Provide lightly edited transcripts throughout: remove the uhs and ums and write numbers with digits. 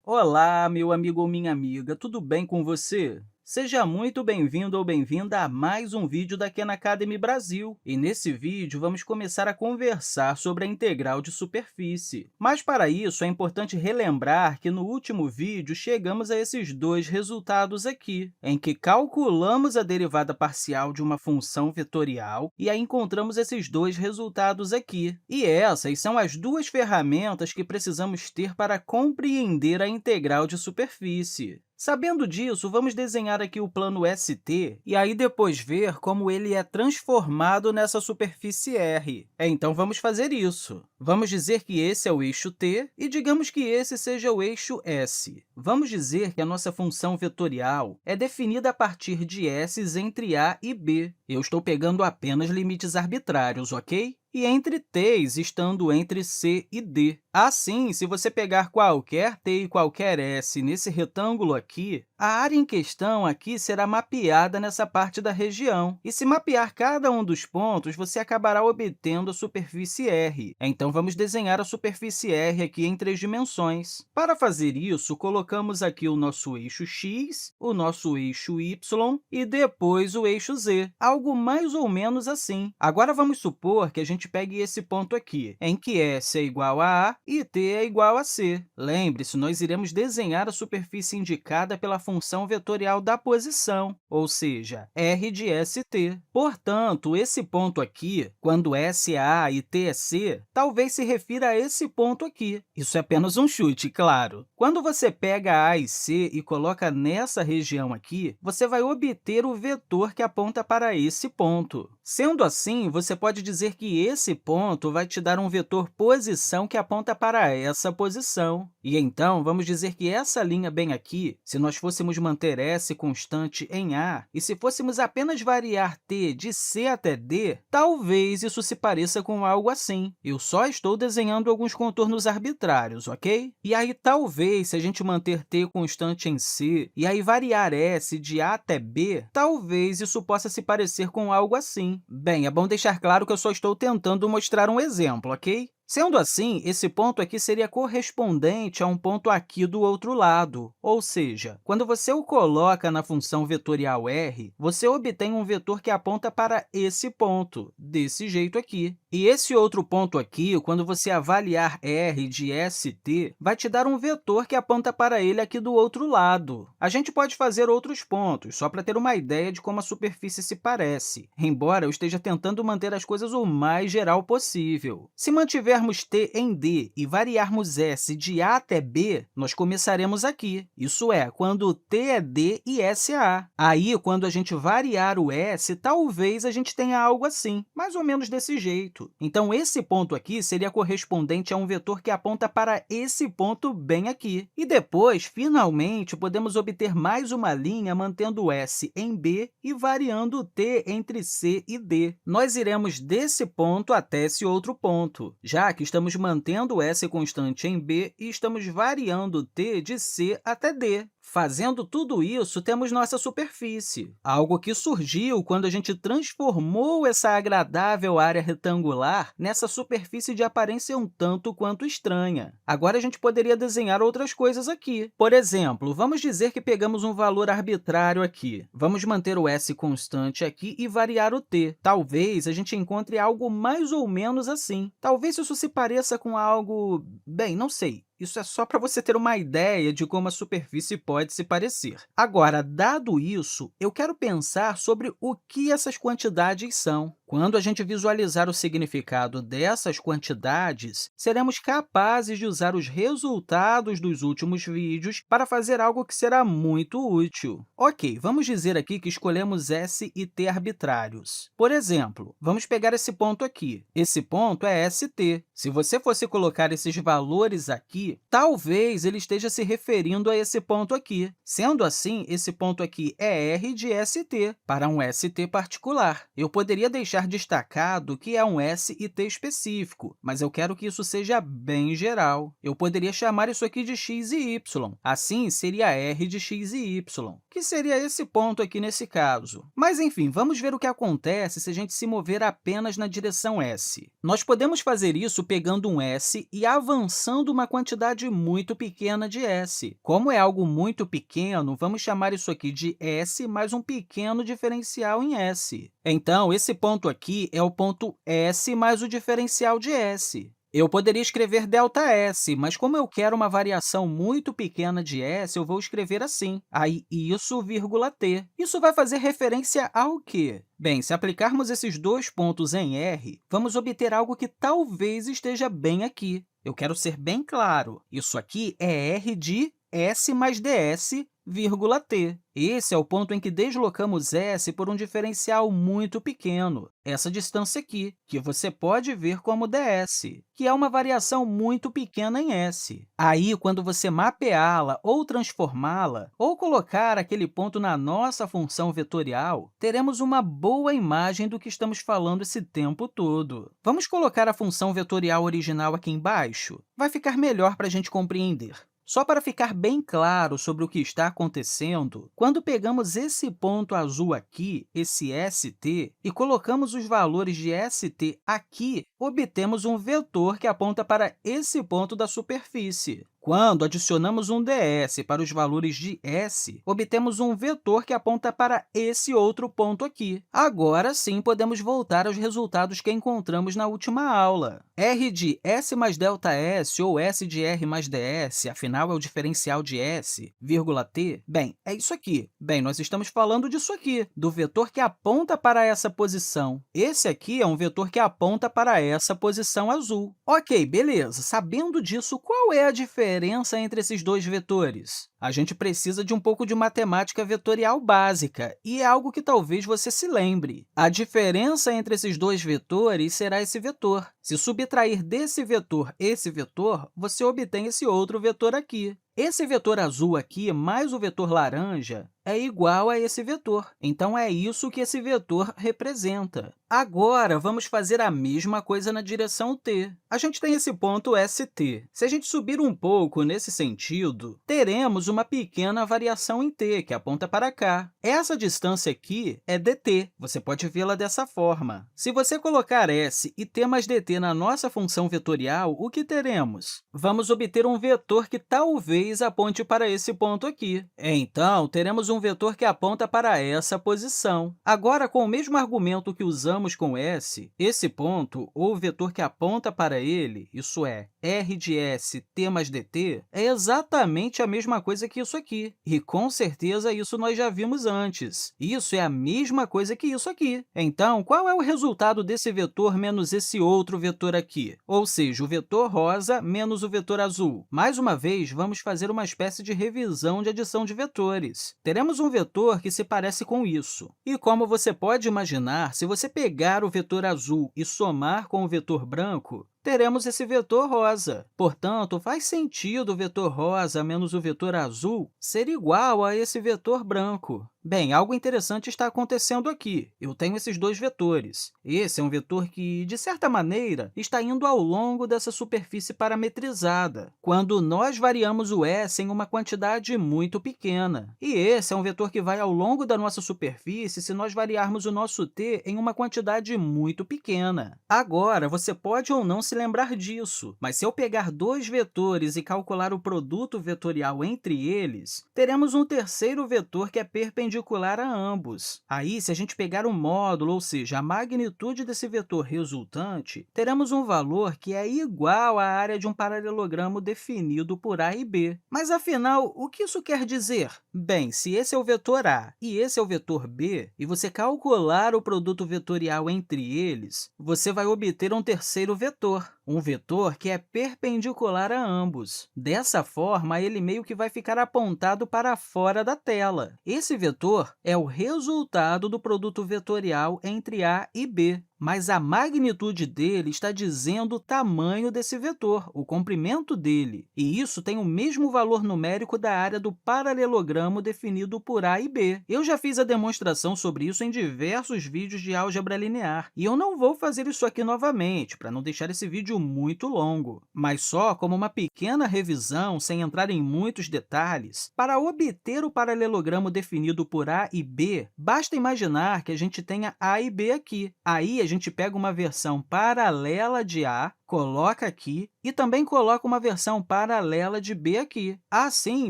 Olá, meu amigo ou minha amiga, tudo bem com você? Seja muito bem-vindo ou bem-vinda a mais um vídeo da Khan Academy Brasil. E nesse vídeo, vamos começar a conversar sobre a integral de superfície. Mas, para isso, é importante relembrar que no último vídeo chegamos a esses dois resultados aqui, em que calculamos a derivada parcial de uma função vetorial e aí encontramos esses dois resultados aqui. E essas são as duas ferramentas que precisamos ter para compreender a integral de superfície. Sabendo disso, vamos desenhar aqui o plano ST e aí depois ver como ele é transformado nessa superfície R. Então, vamos fazer isso. Vamos dizer que esse é o eixo t e digamos que esse seja o eixo S. Vamos dizer que a nossa função vetorial é definida a partir de s's entre a e b. Eu estou pegando apenas limites arbitrários, ok? E entre t's estando entre c e d. Assim, se você pegar qualquer t e qualquer s nesse retângulo aqui, a área em questão aqui será mapeada nessa parte da região. E se mapear cada um dos pontos, você acabará obtendo a superfície R. Então, vamos desenhar a superfície R aqui em três dimensões. Para fazer isso, colocamos aqui o nosso eixo x, o nosso eixo y e depois o eixo z, algo mais ou menos assim. Agora, vamos supor que a gente pegue esse ponto aqui, em que S é igual a A e t é igual a c. Lembre-se, nós iremos desenhar a superfície indicada pela função vetorial da posição, ou seja, r de st. Portanto, esse ponto aqui, quando S é A e t é c, talvez se refira a esse ponto aqui. Isso é apenas um chute, claro. Quando você pega A e C e coloca nessa região aqui, você vai obter o vetor que aponta para esse ponto. Sendo assim, você pode dizer que esse ponto vai te dar um vetor posição que aponta para essa posição. E então, vamos dizer que essa linha bem aqui, se nós fôssemos manter S constante em A, e se fôssemos apenas variar t de C até D, talvez isso se pareça com algo assim. Eu só estou desenhando alguns contornos arbitrários, ok? E aí, talvez, se a gente manter t constante em C e aí variar S de A até B, talvez isso possa se parecer com algo assim. Bem, é bom deixar claro que eu só estou tentando mostrar um exemplo, ok? Sendo assim, esse ponto aqui seria correspondente a um ponto aqui do outro lado. Ou seja, quando você o coloca na função vetorial r, você obtém um vetor que aponta para esse ponto, desse jeito aqui. E esse outro ponto aqui, quando você avaliar r de st, vai te dar um vetor que aponta para ele aqui do outro lado. A gente pode fazer outros pontos, só para ter uma ideia de como a superfície se parece, embora eu esteja tentando manter as coisas o mais geral possível. Se mantivermos t em D e variarmos S de A até B, nós começaremos aqui. Isso é, quando t é D e S é A. Aí, quando a gente variar o S, talvez a gente tenha algo assim, mais ou menos desse jeito. Então, esse ponto aqui seria correspondente a um vetor que aponta para esse ponto bem aqui. E depois, finalmente, podemos obter mais uma linha mantendo S em B e variando t entre C e D. Nós iremos desse ponto até esse outro ponto, já que estamos mantendo S constante em B e estamos variando t de C até D. Fazendo tudo isso, temos nossa superfície, algo que surgiu quando a gente transformou essa agradável área retangular nessa superfície de aparência um tanto quanto estranha. Agora, a gente poderia desenhar outras coisas aqui. Por exemplo, vamos dizer que pegamos um valor arbitrário aqui. Vamos manter o S constante aqui e variar o t. Talvez a gente encontre algo mais ou menos assim. Talvez isso se pareça com algo... Bem, não sei. Isso é só para você ter uma ideia de como a superfície pode se parecer. Agora, dado isso, eu quero pensar sobre o que essas quantidades são. Quando a gente visualizar o significado dessas quantidades, seremos capazes de usar os resultados dos últimos vídeos para fazer algo que será muito útil. Ok, vamos dizer aqui que escolhemos S e T arbitrários. Por exemplo, vamos pegar esse ponto aqui. Esse ponto é ST. Se você fosse colocar esses valores aqui, talvez ele esteja se referindo a esse ponto aqui. Sendo assim, esse ponto aqui é R de ST, para um ST particular. Eu poderia deixar deixar destacado que é um S e T específico, mas eu quero que isso seja bem geral. Eu poderia chamar isso aqui de x e y. Assim, seria r de x e y, que seria esse ponto aqui nesse caso. Mas, enfim, vamos ver o que acontece se a gente se mover apenas na direção S. Nós podemos fazer isso pegando um S e avançando uma quantidade muito pequena de S. Como é algo muito pequeno, vamos chamar isso aqui de S mais um pequeno diferencial em S. Então, esse ponto aqui é o ponto S mais o diferencial de S. Eu poderia escrever ΔS, mas como eu quero uma variação muito pequena de S, eu vou escrever assim, aí isso, vírgula t. Isso vai fazer referência ao quê? Bem, se aplicarmos esses dois pontos em R, vamos obter algo que talvez esteja bem aqui. Eu quero ser bem claro. Isso aqui é R de S mais ds, vírgula t. Esse é o ponto em que deslocamos S por um diferencial muito pequeno, essa distância aqui, que você pode ver como ds, que é uma variação muito pequena em S. Aí, quando você mapeá-la ou transformá-la, ou colocar aquele ponto na nossa função vetorial, teremos uma boa imagem do que estamos falando esse tempo todo. Vamos colocar a função vetorial original aqui embaixo? Vai ficar melhor para a gente compreender. Só para ficar bem claro sobre o que está acontecendo, quando pegamos esse ponto azul aqui, esse ST, e colocamos os valores de ST aqui, obtemos um vetor que aponta para esse ponto da superfície. Quando adicionamos um ds para os valores de S, obtemos um vetor que aponta para esse outro ponto aqui. Agora sim, podemos voltar aos resultados que encontramos na última aula. R de S mais ΔS ou S de R mais ds, afinal, é o diferencial de S, vírgula t. Bem, é isso aqui. Bem, nós estamos falando disso aqui, do vetor que aponta para essa posição. Esse aqui é um vetor que aponta para essa posição azul. Ok, beleza. Sabendo disso, qual é a diferença entre esses dois vetores? A gente precisa de um pouco de matemática vetorial básica, e é algo que talvez você se lembre. A diferença entre esses dois vetores será esse vetor. Se subtrair desse vetor esse vetor, você obtém esse outro vetor aqui. Esse vetor azul aqui, mais o vetor laranja, é igual a esse vetor. Então, é isso que esse vetor representa. Agora, vamos fazer a mesma coisa na direção t. A gente tem esse ponto ST. Se a gente subir um pouco nesse sentido, teremos uma pequena variação em t, que aponta para cá. Essa distância aqui é dt. Você pode vê-la dessa forma. Se você colocar s e t mais dt na nossa função vetorial, o que teremos? Vamos obter um vetor que talvez aponte para esse ponto aqui. Então, teremos um vetor que aponta para essa posição. Agora, com o mesmo argumento que usamos com s, esse ponto, ou o vetor que aponta para ele, isso é, r de s, t mais dt, é exatamente a mesma coisa que isso aqui. E, com certeza, isso nós já vimos antes. Isso é a mesma coisa que isso aqui. Então, qual é o resultado desse vetor menos esse outro vetor aqui? Ou seja, o vetor rosa menos o vetor azul. Mais uma vez, vamos fazer uma espécie de revisão de adição de vetores. Teremos um vetor que se parece com isso. E como você pode imaginar, se você pegar o vetor azul e somar com o vetor branco, teremos esse vetor rosa. Portanto, faz sentido o vetor rosa menos o vetor azul ser igual a esse vetor branco. Bem, algo interessante está acontecendo aqui. Eu tenho esses dois vetores. Esse é um vetor que, de certa maneira, está indo ao longo dessa superfície parametrizada, quando nós variamos o S em uma quantidade muito pequena. E esse é um vetor que vai ao longo da nossa superfície se nós variarmos o nosso t em uma quantidade muito pequena. Agora, você pode ou não se lembrar disso, mas se eu pegar dois vetores e calcular o produto vetorial entre eles, teremos um terceiro vetor que é perpendicular a ambos. Aí, se a gente pegar o módulo, ou seja, a magnitude desse vetor resultante, teremos um valor que é igual à área de um paralelogramo definido por A e B. Mas, afinal, o que isso quer dizer? Bem, se esse é o vetor A e esse é o vetor B, e você calcular o produto vetorial entre eles, você vai obter um terceiro vetor, um vetor que é perpendicular a ambos. Dessa forma, ele meio que vai ficar apontado para fora da tela. Esse vetor é o resultado do produto vetorial entre A e B. mas a magnitude dele está dizendo o tamanho desse vetor, o comprimento dele. E isso tem o mesmo valor numérico da área do paralelogramo definido por A e B. Eu já fiz a demonstração sobre isso em diversos vídeos de álgebra linear, e eu não vou fazer isso aqui novamente, para não deixar esse vídeo muito longo. Mas só como uma pequena revisão, sem entrar em muitos detalhes, para obter o paralelogramo definido por A e B, basta imaginar que a gente tenha A e B aqui. Aí, a gente pega uma versão paralela de A, coloca aqui e também coloca uma versão paralela de B aqui. Assim,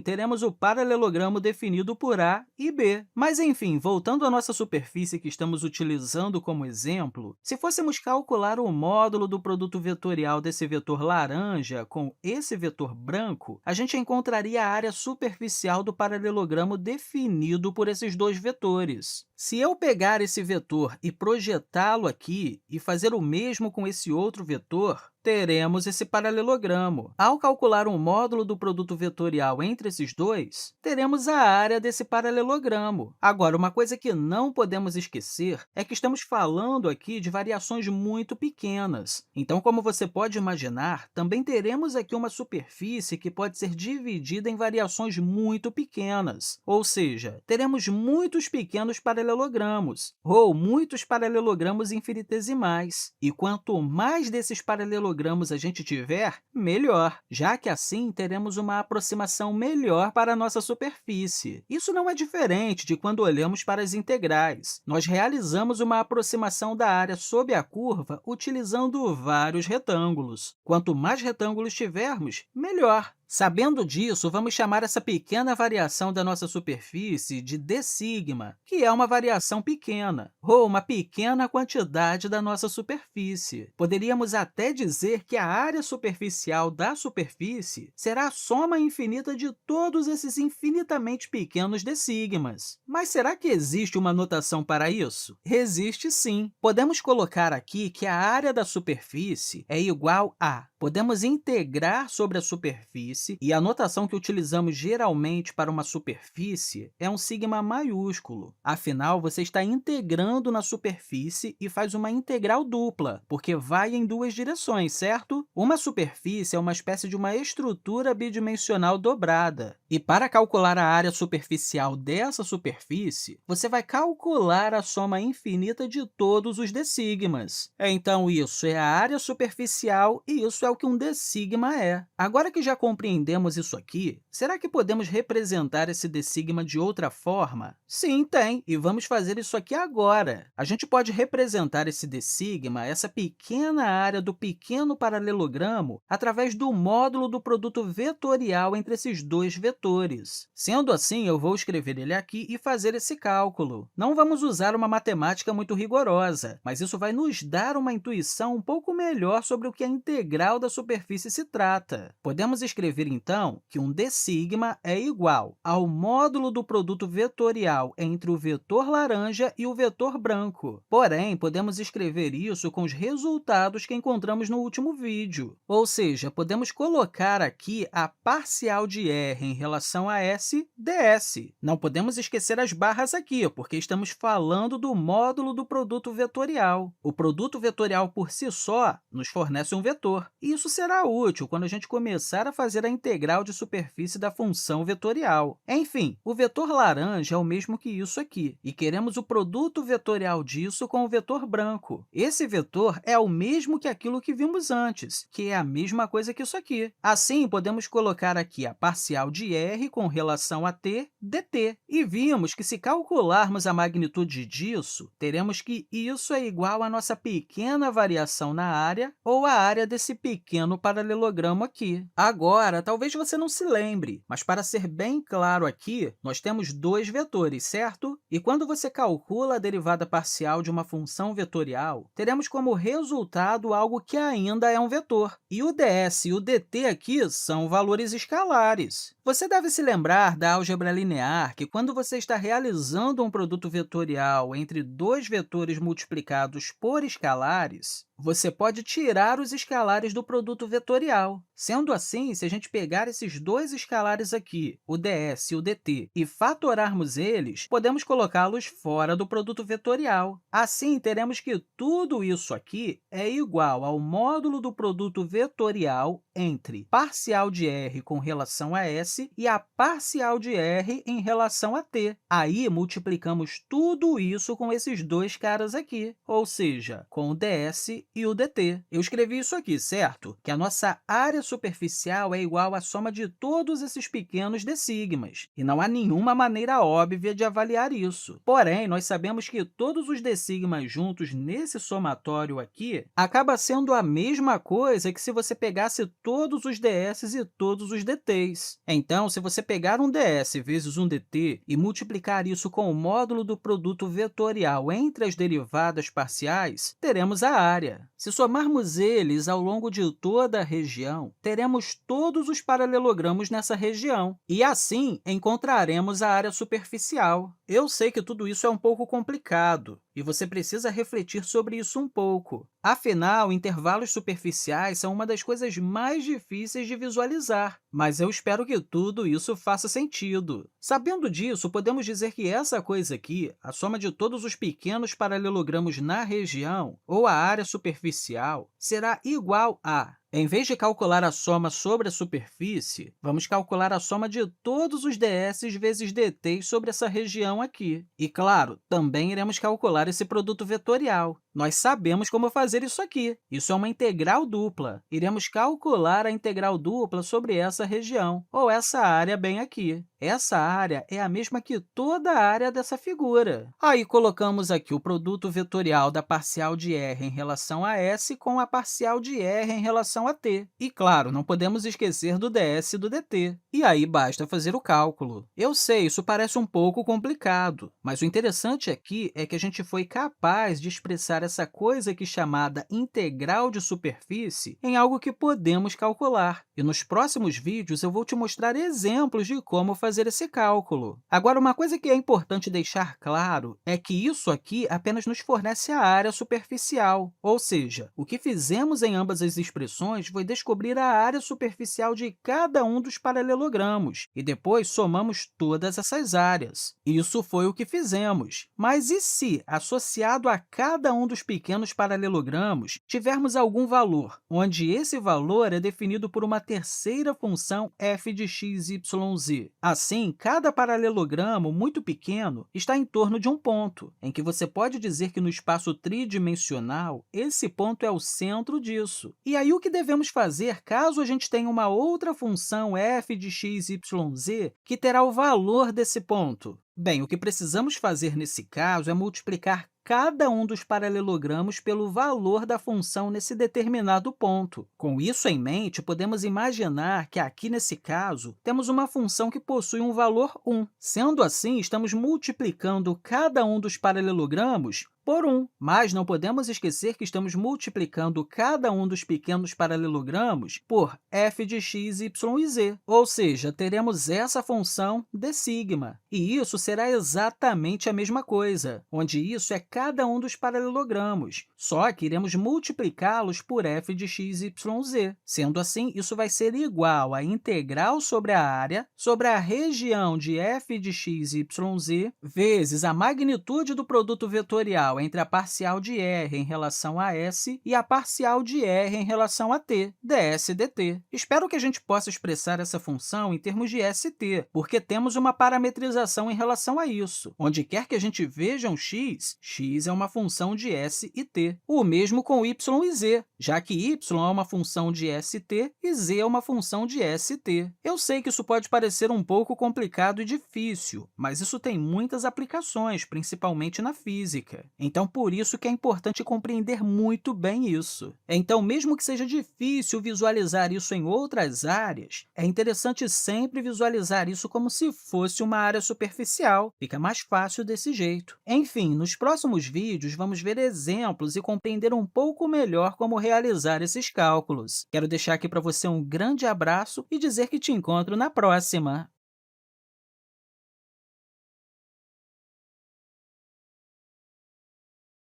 teremos o paralelogramo definido por A e B. Mas, enfim, voltando à nossa superfície que estamos utilizando como exemplo, se fôssemos calcular o módulo do produto vetorial desse vetor laranja com esse vetor branco, a gente encontraria a área superficial do paralelogramo definido por esses dois vetores. Se eu pegar esse vetor e projetá-lo aqui e fazer o mesmo com esse outro vetor, teremos esse paralelogramo. Ao calcular um módulo do produto vetorial entre esses dois, teremos a área desse paralelogramo. Agora, uma coisa que não podemos esquecer é que estamos falando aqui de variações muito pequenas. Então, como você pode imaginar, também teremos aqui uma superfície que pode ser dividida em variações muito pequenas. Ou seja, teremos muitos pequenos paralelogramos, ou muitos paralelogramos infinitesimais. E quanto mais desses paralelogramos a gente tiver, melhor, já que assim teremos uma aproximação melhor para a nossa superfície. Isso não é diferente de quando olhamos para as integrais. Nós realizamos uma aproximação da área sob a curva utilizando vários retângulos. Quanto mais retângulos tivermos, melhor. Sabendo disso, vamos chamar essa pequena variação da nossa superfície de d-sigma, que é uma variação pequena, ou uma pequena quantidade da nossa superfície. Poderíamos até dizer que a área superficial da superfície será a soma infinita de todos esses infinitamente pequenos d-sigmas. Mas será que existe uma notação para isso? Existe sim. Podemos colocar aqui que a área da superfície é igual a... Podemos integrar sobre a superfície, e a notação que utilizamos geralmente para uma superfície é um sigma maiúsculo. Afinal, você está integrando na superfície e faz uma integral dupla, porque vai em duas direções, certo? Uma superfície é uma espécie de uma estrutura bidimensional dobrada. E para calcular a área superficial dessa superfície, você vai calcular a soma infinita de todos os d-sigmas. Então, isso é a área superficial e isso é o que um d-sigma é. Agora que já compreendemos isso aqui, será que podemos representar esse d-sigma de outra forma? Sim, tem, e vamos fazer isso aqui agora. A gente pode representar esse d-sigma, essa pequena área do pequeno paralelogramo, através do módulo do produto vetorial entre esses dois vetores. Sendo assim, eu vou escrever ele aqui e fazer esse cálculo. Não vamos usar uma matemática muito rigorosa, mas isso vai nos dar uma intuição um pouco melhor sobre o que a integral da superfície se trata. Podemos escrever, então, que um d-sigma é igual ao módulo do produto vetorial entre o vetor laranja e o vetor branco. Porém, podemos escrever isso com os resultados que encontramos no último vídeo. Ou seja, podemos colocar aqui a parcial de r em relação a s, ds. Não podemos esquecer as barras aqui, porque estamos falando do módulo do produto vetorial. O produto vetorial por si só nos fornece um vetor. E isso será útil quando a gente começar a fazer a integral de superfície da função vetorial. Enfim, o vetor laranja é o mesmo que isso aqui, e queremos o produto vetorial disso com o vetor branco. Esse vetor é o mesmo que aquilo que vimos antes, que é a mesma coisa que isso aqui. Assim, podemos colocar aqui a parcial de r com relação a t, dt. E vimos que, se calcularmos a magnitude disso, teremos que isso é igual à nossa pequena variação na área, ou a área desse pequeno paralelogramo aqui. Agora, talvez você não se lembre, mas para ser bem claro aqui, nós temos dois vetores, certo? E quando você calcula a derivada parcial de uma função vetorial, teremos como resultado algo que ainda é um vetor. E o ds e o dt aqui são valores escalares. Você deve se lembrar da álgebra linear que, quando você está realizando um produto vetorial entre dois vetores multiplicados por escalares, você pode tirar os escalares do produto vetorial. Sendo assim, se a gente pegar esses dois escalares aqui, o ds e o dt, e fatorarmos eles, podemos colocar colocá-los fora do produto vetorial. Assim, teremos que tudo isso aqui é igual ao módulo do produto vetorial entre parcial de r com relação a s e a parcial de r em relação a t. Aí, multiplicamos tudo isso com esses dois caras aqui, ou seja, com o ds e o dt. Eu escrevi isso aqui, certo? Que a nossa área superficial é igual à soma de todos esses pequenos d-sigmas, e não há nenhuma maneira óbvia de avaliar isso. Porém, nós sabemos que todos os d-sigmas juntos nesse somatório aqui acaba sendo a mesma coisa que se você pegasse todos os ds e todos os dt's. Então, se você pegar um ds vezes um dt e multiplicar isso com o módulo do produto vetorial entre as derivadas parciais, teremos a área. Se somarmos eles ao longo de toda a região, teremos todos os paralelogramos nessa região, e assim encontraremos a área superficial. Eu sei que tudo isso é um pouco complicado, e você precisa refletir sobre isso um pouco. Afinal, intervalos superficiais são uma das coisas mais difíceis de visualizar, mas eu espero que tudo isso faça sentido. Sabendo disso, podemos dizer que essa coisa aqui, a soma de todos os pequenos paralelogramos na região, ou a área superficial, será igual a... Em vez de calcular a soma sobre a superfície, vamos calcular a soma de todos os ds vezes dt's sobre essa região aqui. E, claro, também iremos calcular esse produto vetorial. Nós sabemos como fazer isso aqui. Isso é uma integral dupla. Iremos calcular a integral dupla sobre essa região, ou essa área bem aqui. Essa área é a mesma que toda a área dessa figura. Aí, colocamos aqui o produto vetorial da parcial de r em relação a s com a parcial de r em relação a t. E, claro, não podemos esquecer do ds e do dt. E aí, basta fazer o cálculo. Eu sei, isso parece um pouco complicado, mas o interessante aqui é que a gente foi capaz de expressar essa coisa aqui chamada integral de superfície em algo que podemos calcular. E nos próximos vídeos eu vou te mostrar exemplos de como fazer esse cálculo. Agora, uma coisa que é importante deixar claro é que isso aqui apenas nos fornece a área superficial, ou seja, o que fizemos em ambas as expressões foi descobrir a área superficial de cada um dos paralelogramos, e depois somamos todas essas áreas. Isso foi o que fizemos. Mas e se, associado a cada um dos pequenos paralelogramos, tivermos algum valor, onde esse valor é definido por uma terceira função f de x, y, z? Assim, cada paralelogramo muito pequeno está em torno de um ponto, em que você pode dizer que no espaço tridimensional, esse ponto é o centro disso. E aí, o que devemos fazer caso a gente tenha uma outra função f de x, y, z que terá o valor desse ponto? Bem, o que precisamos fazer nesse caso é multiplicar cada um dos paralelogramos pelo valor da função nesse determinado ponto. Com isso em mente, podemos imaginar que aqui, nesse caso, temos uma função que possui um valor 1. Sendo assim, estamos multiplicando cada um dos paralelogramos por 1. Mas não podemos esquecer que estamos multiplicando cada um dos pequenos paralelogramos por f de x, y e z. Ou seja, teremos essa função d-sigma. E isso será exatamente a mesma coisa, onde isso é cada um dos paralelogramos, só que iremos multiplicá-los por f de x, y, z. Sendo assim, isso vai ser igual à integral sobre a área sobre a região de f de x, y, z vezes a magnitude do produto vetorial entre a parcial de r em relação a s e a parcial de r em relação a t, ds dt. Espero que a gente possa expressar essa função em termos de st, porque temos uma parametrização em relação a isso. Onde quer que a gente veja um x, x é uma função de s e t. O mesmo com y e z, já que y é uma função de st e z é uma função de st. Eu sei que isso pode parecer um pouco complicado e difícil, mas isso tem muitas aplicações, principalmente na física. Então, por isso que é importante compreender muito bem isso. Então, mesmo que seja difícil visualizar isso em outras áreas, é interessante sempre visualizar isso como se fosse uma área superficial. Fica mais fácil desse jeito. Enfim, nos próximos vídeos, vamos ver exemplos e compreender um pouco melhor como realizar esses cálculos. Quero deixar aqui para você um grande abraço e dizer que te encontro na próxima!